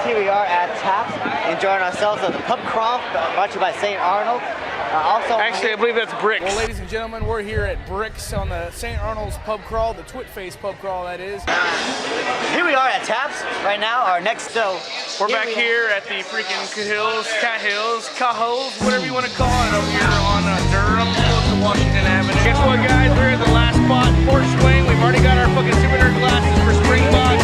here we are at Taps, enjoying ourselves at the pub crawl, brought to you by St. Arnold. Actually, I believe that's Bricks. Well, ladies and gentlemen, we're here at Bricks on the St. Arnold's pub crawl, the Twit face pub crawl, that is. Here we are at Taps right now. Our next show. We're back here at the freaking Caholes, whatever you want to call it, over here on Durham, close to Washington Avenue. Guess what, guys? We're at the last spot, Porch Swing. We've already got our fucking souvenir glasses for Springbok.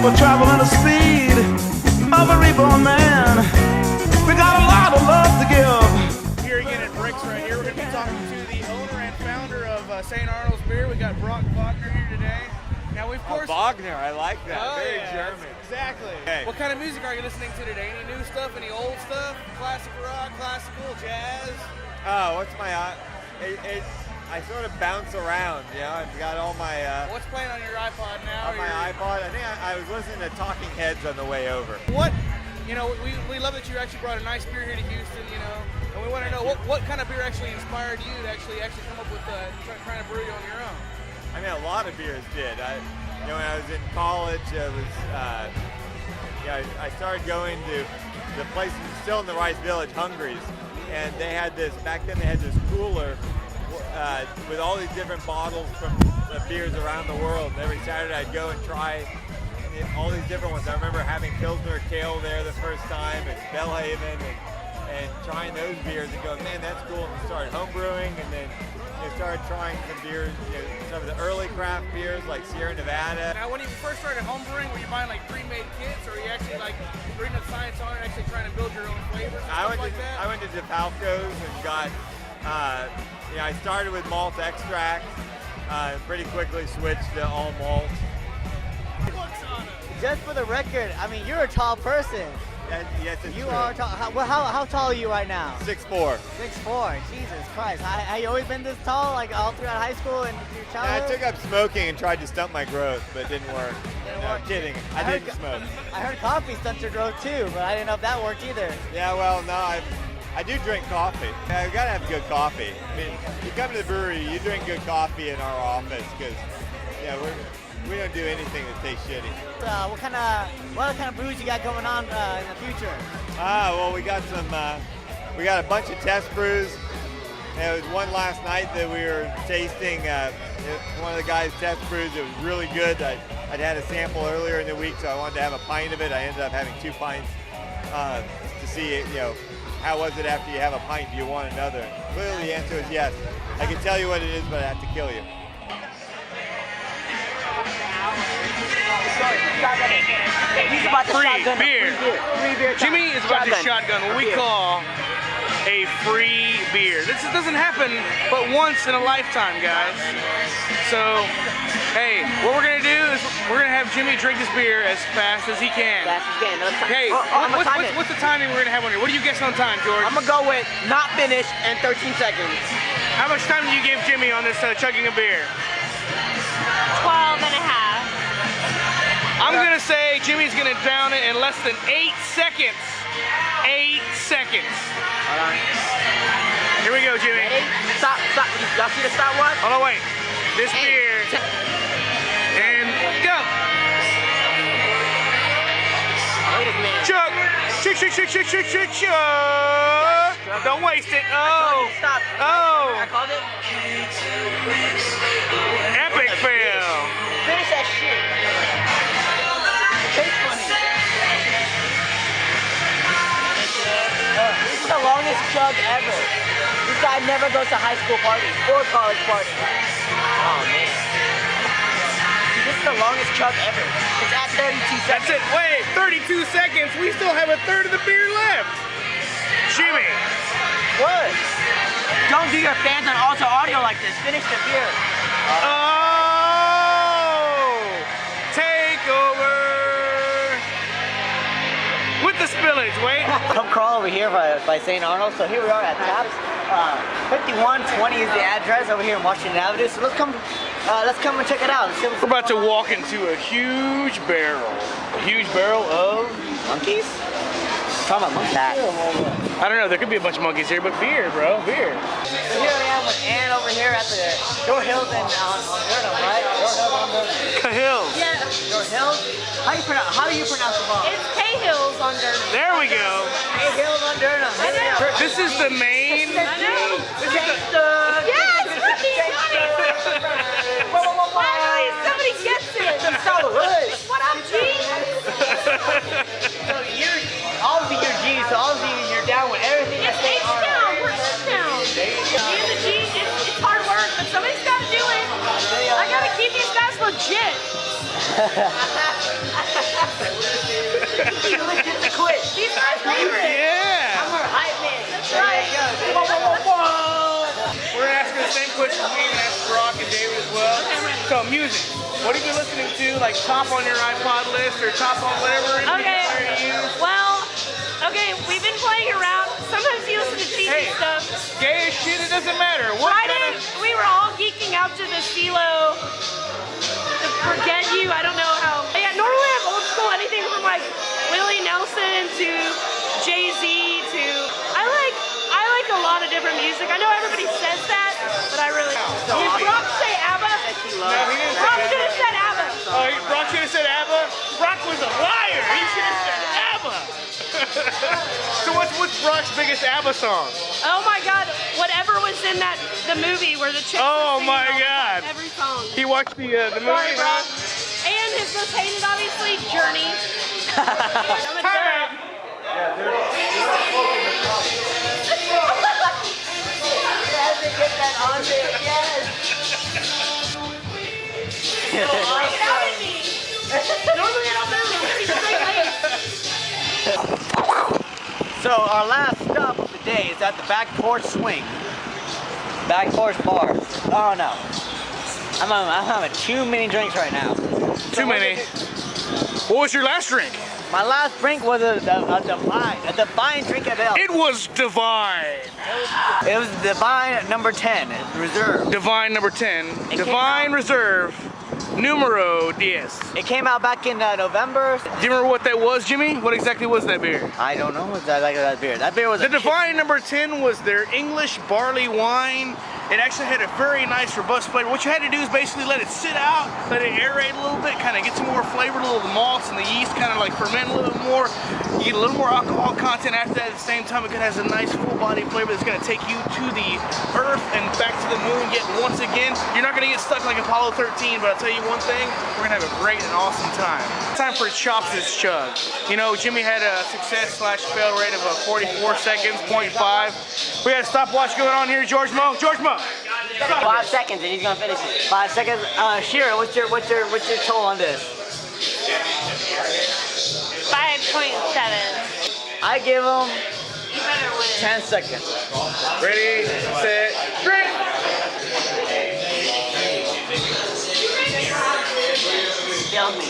We're traveling the speed of a reborn man. We got a lot of love to give. Here again at Bricks right here, we're going to be talking to the owner and founder of St. Arnold's Beer. We got Brock Wagner here today. Now, we, of course... Wagner, I like that. Oh, Very yeah, German. Exactly. Okay. What kind of music are you listening to today? Any new stuff? Any old stuff? Classic rock, classical, jazz? Oh, what's my... I sort of bounce around, you know. I've got all my... What's playing on your iPod now? On my iPod? I think I was listening to Talking Heads on the way over. What, you know, we love that you actually brought a nice beer here to Houston, you know, and we want to know what kind of beer actually inspired you to actually come up with trying to brew it on your own? I mean, a lot of beers did. You know, when I was in college, I started going to the place still in the Rice Village, Hungry's, and they had this, back then they had this cooler with all these different bottles from beers around the world. And every Saturday I'd go and try all these different ones. I remember having Pilsner Kale there the first time at Bellhaven and trying those beers and going, man, that's cool. And we started home brewing, and then started trying some beers, some of the early craft beers like Sierra Nevada. Now, when you first started home brewing, were you buying like pre-made kits, or were you actually like reading the science on it and actually trying to build your own flavors and stuff like that? I went to DeFalco's and got, I started with malt extract, pretty quickly switched to all malt. Just for the record, I mean, you're a tall person. Yes, it's you true. are tall. How tall are you right now? 6'4". 6'4". Jesus Christ. Have you always been this tall, like all throughout high school and your childhood? I took up smoking and tried to stunt my growth, but it didn't work. No, kidding. I didn't smoke. I heard coffee stunts your growth too, but I didn't know if that worked either. Yeah, well, no, I do drink coffee. Yeah, you gotta have good coffee. I mean, you come to the brewery, you drink good coffee in our office because, we don't do anything that tastes shitty. What kind of brews you got going on in the future? Well, we got a bunch of test brews. There was one last night that we were tasting. One of the guys' test brews. It was really good. I'd had a sample earlier in the week, so I wanted to have a pint of it. I ended up having 2 pints to see, how was it after you have a pint? Do you want another? Clearly, the answer is yes. I can tell you what it is, but I have to kill you. Free beer. Jimmy is about to shotgun what we call a free beer. This doesn't happen but once in a lifetime, guys. So, hey, what we're gonna do is we're gonna have Jimmy drink this beer as fast as he can. Hey, what's the timing we're gonna have on here? What do you guess on time, George? I'm gonna go with not finished and 13 seconds. How much time do you give Jimmy on this chugging a beer? 12 and a half. I'm gonna say Jimmy's gonna down it in less than 8 seconds. 8 seconds. Hold on. Here we go, Jimmy. Ready? Stop. Y'all see the stop watch? Hold on, wait. This beer. And go. Wait a minute. Chug. Chug. Don't waste it. Oh. Stop. Oh. I called it. Epic fail. Finish that shit. Tastes funny. This is the longest chug ever. This guy never goes to high school parties or college parties. Oh man. Dude, this is the longest chug ever. It's at 32 seconds. That's it. Wait, 32 seconds. We still have a third of the beer left. Jimmy. What? Don't do your fans on Alta Audio like this. Finish the beer. Take over with the spillage. Wait. Pub crawl over here by St. Arnold. So here we are at Taps. 5120 is the address over here in Washington Avenue. So let's come and check it out. We're about to walk into a huge barrel. A huge barrel of monkeys. talking about monkey hat. I don't know, there could be a bunch of monkeys here, but beer, bro, beer. So here I am with Ann over here at the Door Hills and on Durham, right? Door Hills on Durham. Cahills. Yeah. Door Hills? How do you pronounce the bar? It's Cahills on Durham. There we go. Hey, Hills on Durham. I know. This is the main. I know. This is the, Yes, Ricky got it. Finally, somebody gets it. So good. What up, G? So obviously you're G, so obviously you're down with everything. It's H-Town. We're H-Town. Me and the G, it's hard work, but somebody's got to do it. I got to keep these guys legit. You legit to quit. These guys favorite. yeah. I'm her hype man. That's right. We're gonna ask you the same question we even asked Brock and David as well. So music. What have you been listening to? Like top on your iPod list or top on whatever it Okay. is you use? Well, okay, we've been playing around. Sometimes you listen to cheesy stuff. Gay as shit, it doesn't matter. What Friday, we were all geeking out to the CeeLo, the Forget You, I don't know how. Yeah, normally I'm old school, anything from like Willie Nelson to Jay-Z to, I like a lot of different music. I know everybody says that, but I really don't. Did Brock say ABBA? No, he didn't Brock say should have said ABBA. Oh, Brock should have said ABBA? Brock was a liar. He should have said ABBA. So what's Brock's biggest ABBA song? Oh my God, whatever was in the movie where the chick Oh was my singing God. every song. He watched the movie. Sorry, Brock. And his most hated, obviously, Journey. I'm a nerd. Get that on there, yes. Get out of me. Normally I don't move. I'm pretty straight laced. So our last stop of the day is at the Back Porch Swing. Back Porch Bar. Oh no. I'm having too many drinks right now. Too many. What was your last drink? My last drink was a divine drink of ale. It was divine. It was Divine number 10, Reserve. Divine number 10. Divine Reserve. Numero 10. It came out back in November. Do you remember what that was, Jimmy? What exactly was that beer? I don't know what that beer. That beer was The Divine number 10 was their English barley wine. It actually had a very nice, robust flavor. What you had to do is basically let it sit out, let it aerate a little bit, kind of get some more flavor, a little of the malts and the yeast kind of like ferment a little bit more. You get a little more alcohol content after that. At the same time, it has a nice full body flavor that's going to take you to the earth and back to the moon yet once again. You're not going to get stuck like Apollo 13, but I'll tell you one thing, we're going to have a great and awesome time. Time for Chops This Chug. You know, Jimmy had a success/fail rate of 44 seconds, 0.5. We had a stopwatch going on here, George Mo. George Mo. 5 seconds and he's gonna finish it. 5 seconds. Shira, what's your toll on this? 5.7. I give him You better win. 10 seconds. Ready, set, drink! Kill me.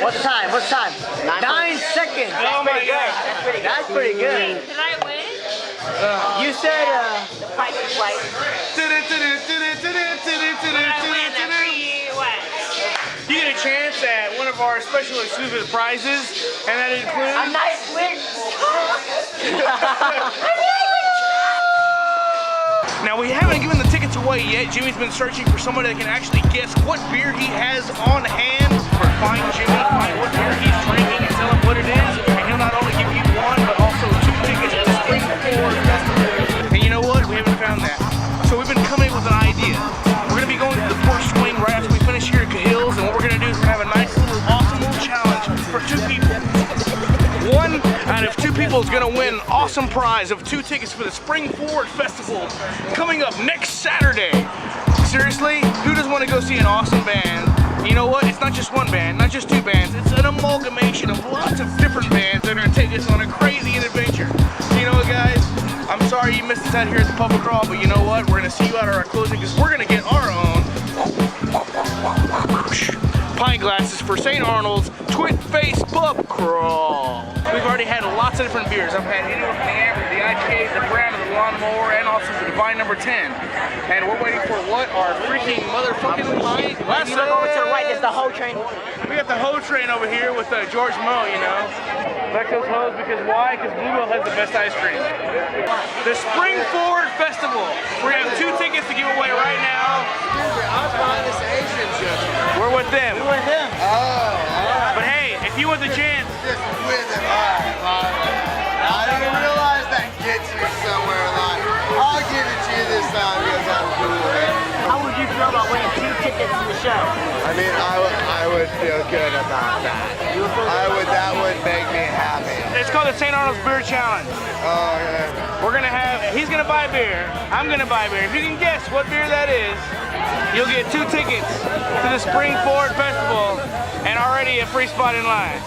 What's the time? 9 seconds. Oh my God. That's pretty good. Did I win? You said the price is right. You get a chance at one of our special exclusive prizes, and that includes A nice win. Now we haven't given the tickets away yet. Jimmy's been searching for somebody that can actually guess what beer he has on hand. Find Jimmy, find what beer he's drinking, and tell him what it is. And he'll not only give you one, but also 2 tickets to the Spring Forward Festival. And you know what? We haven't found that. So we've been coming with an idea. We're gonna be going to the Porch Swing right after we finish here at Cahills, and what we're gonna do is we're gonna have a nice little awesome little challenge for 2 people. One out of 2 people is gonna win an awesome prize of 2 tickets for the Spring Forward Festival coming up next Saturday. Seriously, who doesn't want to go see an awesome band? You know what? It's not just one band, not just 2 bands. It's an amalgamation of lots of different bands that are gonna take us on a crazy adventure. So you know what, guys? I'm sorry you missed us out here at the pub crawl, but you know what? We're gonna see you out at our closing because we're gonna get our own pint glasses for St. Arnold's Twit Face Pub Crawl. we've already had lots of different beers. I've had anywhere from the Amber, the IPA, the Brown, the Lawnmower, and also the Divine Number 10. And we're waiting for what? Our freaking motherfucking line. You look over to the right, there's the whole train. We got the hoe train over here with George Moe, you know. Like those hoes because why? Because Bluebell has the best ice cream. The Spring Forward Festival. We have 2 tickets to give away right now. I'm buying this Asian just. We're with them. We're with him. Oh, But hey, if you want the chance, just with him. I didn't realize that gets you somewhere. Like, I'll give it to you this time because I'm cool. How would you feel about winning 2 tickets to the show? I mean, I would feel good about that. That would make me happy. it's called the St. Arnold's Beer Challenge. Oh, yeah. We're gonna have, he's gonna buy beer, I'm gonna buy beer. If you can guess what beer that is, you'll get 2 tickets to the Spring Forward Festival and already a free spot in line.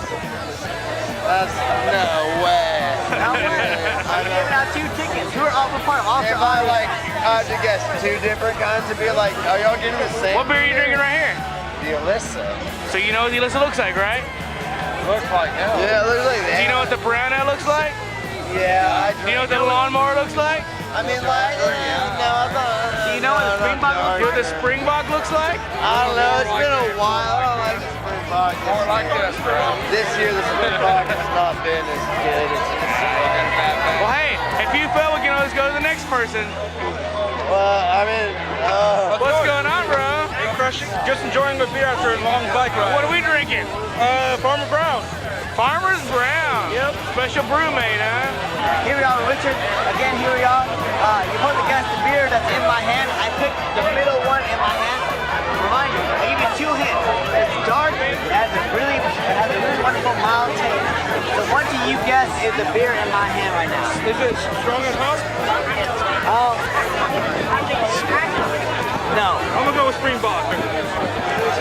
That's no way. No way. I'm giving out 2 tickets. Who are all part of Ultra If I like had to guess 2 different kinds of beer, like, are y'all getting the same? What beer are you drinking right here? The Alyssa. So you know what the Alyssa looks like, right? Looks like hell. Yeah, it looks like that. Do you know what the brown ale looks like? Yeah, Do you know what the lawnmower looks like? I mean, like, no, I'm not. Do you know what the Springbok looks What the Springbok looks like? I don't know, it's been a while. I don't like the Springbok. More like this, bro. This year, the Springbok has not been as good as it's been. Well, hey, if you fail, we can always go to the next person. Well, I mean, What's going on, bro? Crushing. Just enjoying a beer after a long bike ride. What are we drinking? Farmer Brown. Farmer's Brown. Yep. Special brew made, huh? Here we are with Richard. Again, here we are. You hold the guess the beer that's in my hand. I picked the middle one in my hand. Reminder, I give you 2 hints. It's dark. It has a really wonderful mild taste. So what do you guess is the beer in my hand right now? Is it strong and hot? No. I'm gonna go with Springbok.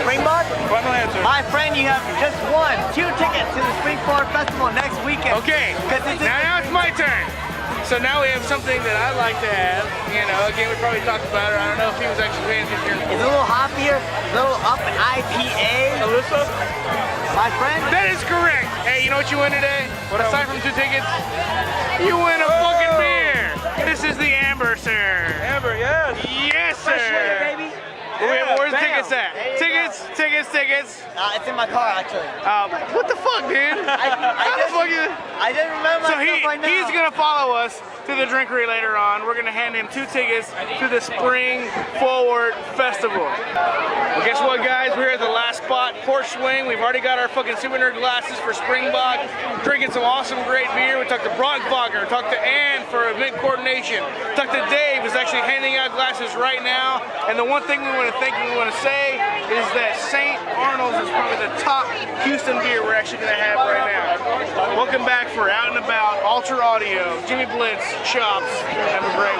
Springbok? Final answer. My friend, you have just won 2 tickets to the Spring Forward Festival next weekend. Okay, now it's my turn. So now we have something that I like to have. You know, again, we probably talked about it. I don't know if he was actually paying attention. It's a little hoppier, a little up an IPA. Alyssa? My friend? That is correct. Hey, you know what you win today? Aside from 2 tickets, you win a fucking beer. This is the Amber, sir. Amber, yes. Yes, Fresh water, sir. baby. Where's the Bam. tickets at? There you Tickets. It's in my car, actually. What the fuck, dude? I didn't remember So myself right now. he's gonna follow us to the drinkery later on. We're gonna hand him 2 tickets to the Spring Forward Festival. Well, guess what, guys? We're at the last spot, Porch Swing. We've already got our fucking souvenir glasses for Springbok. Drinking some awesome, great beer. We talked to Brock Wagner, talked to Ann for event coordination. Talked to Dave, who's actually handing out glasses right now. And the one thing we want to thank you, we want to say is that St. Arnold's is probably the top Houston beer we're actually gonna have right now. Welcome back for Out and About, Ultra Audio, Jimmy Blitz, Chops. Have a great